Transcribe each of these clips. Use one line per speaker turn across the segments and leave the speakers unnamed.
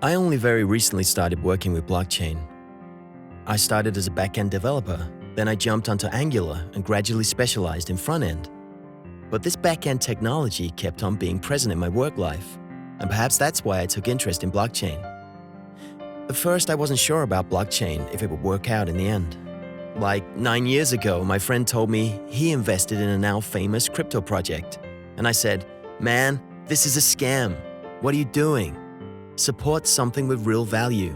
I only very recently started working with blockchain. I started as a back-end developer, then I jumped onto Angular and gradually specialized in front-end. But this back-end technology kept on being present in my work life, and perhaps that's why I took interest in blockchain. At first, I wasn't sure about blockchain if it would work out in the end. Like 9 years ago, my friend told me he invested in a now famous crypto project. And I said, "Man, this is a scam. What are you doing? Support something with real value."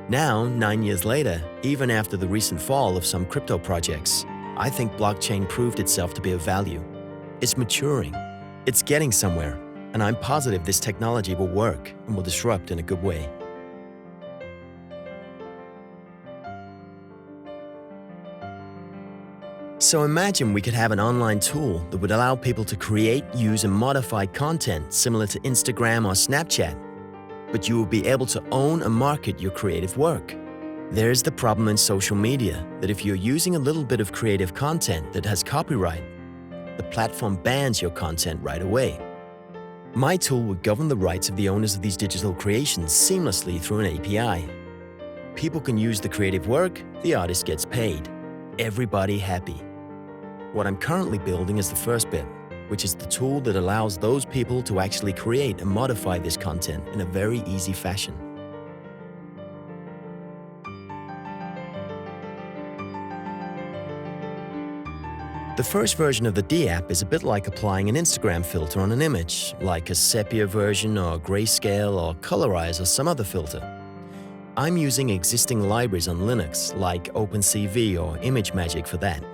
Now, 9 years later, even after the recent fall of some crypto projects, I think blockchain proved itself to be of value. It's maturing, it's getting somewhere, and I'm positive this technology will work and will disrupt in a good way. So imagine we could have an online tool that would allow people to create, use, and modify content similar to Instagram or Snapchat, but you will be able to own and market your creative work. There's the problem in social media that if you're using a little bit of creative content that has copyright, the platform bans your content right away. My tool would govern the rights of the owners of these digital creations seamlessly through an API. People can use the creative work, the artist gets paid. Everybody happy. What I'm currently building is the first bit, which is the tool that allows those people to actually create and modify this content in a very easy fashion. The first version of the DApp is a bit like applying an Instagram filter on an image, like a sepia version or grayscale or colorize or some other filter. I'm using existing libraries on Linux like OpenCV or ImageMagick for that.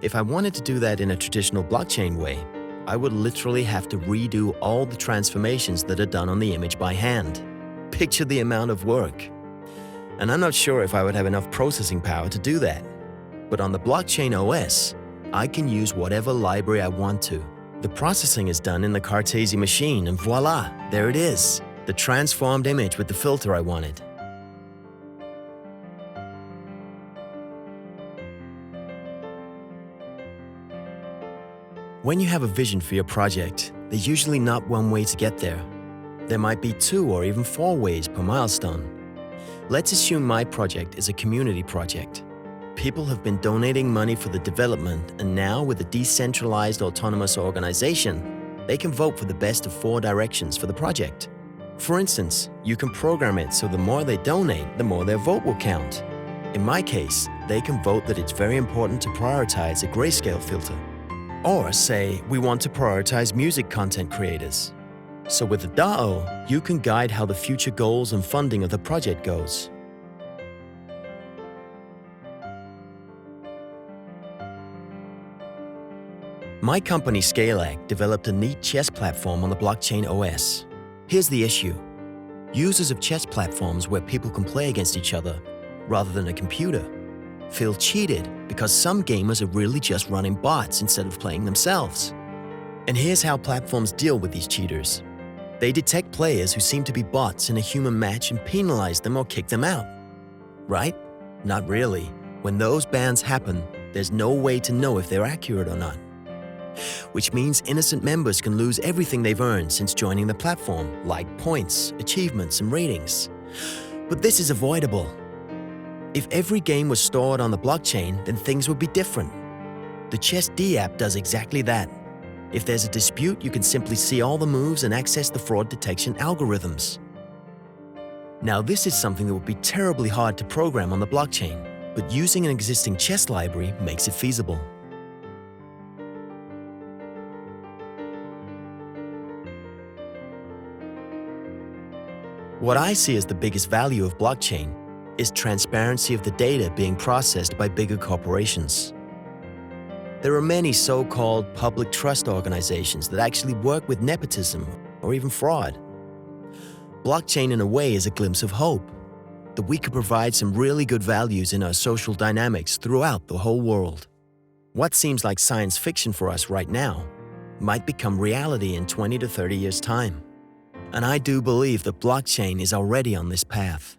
If I wanted to do that in a traditional blockchain way, I would literally have to redo all the transformations that are done on the image by hand. Picture the amount of work. And I'm not sure if I would have enough processing power to do that. But on the blockchain OS, I can use whatever library I want to. The processing is done in the Cartesi machine, and voila, there it is, the transformed image with the filter I wanted. When you have a vision for your project, there's usually not one way to get there. There might be 2 or even 4 ways per milestone. Let's assume my project is a community project. People have been donating money for the development, and now with a decentralized autonomous organization, they can vote for the best of 4 directions for the project. For instance, you can program it so the more they donate, the more their vote will count. In my case, they can vote that it's very important to prioritize a grayscale filter. Or say, we want to prioritize music content creators. So with the DAO, you can guide how the future goals and funding of the project goes. My company Scalac developed a neat chess platform on the blockchain OS. Here's the issue. Users of chess platforms where people can play against each other, rather than a computer, feel cheated because some gamers are really just running bots instead of playing themselves. And here's how platforms deal with these cheaters. They detect players who seem to be bots in a human match and penalize them or kick them out. Right? Not really. When those bans happen, there's no way to know if they're accurate or not. Which means innocent members can lose everything they've earned since joining the platform, like points, achievements, and ratings. But this is avoidable. If every game was stored on the blockchain, then things would be different. The Chess DApp does exactly that. If there's a dispute, you can simply see all the moves and access the fraud detection algorithms. Now, this is something that would be terribly hard to program on the blockchain, but using an existing chess library makes it feasible. What I see as the biggest value of blockchain is transparency of the data being processed by bigger corporations. There are many so-called public trust organizations that actually work with nepotism or even fraud. Blockchain in a way is a glimpse of hope, that we could provide some really good values in our social dynamics throughout the whole world. What seems like science fiction for us right now might become reality in 20 to 30 years' time. And I do believe that blockchain is already on this path.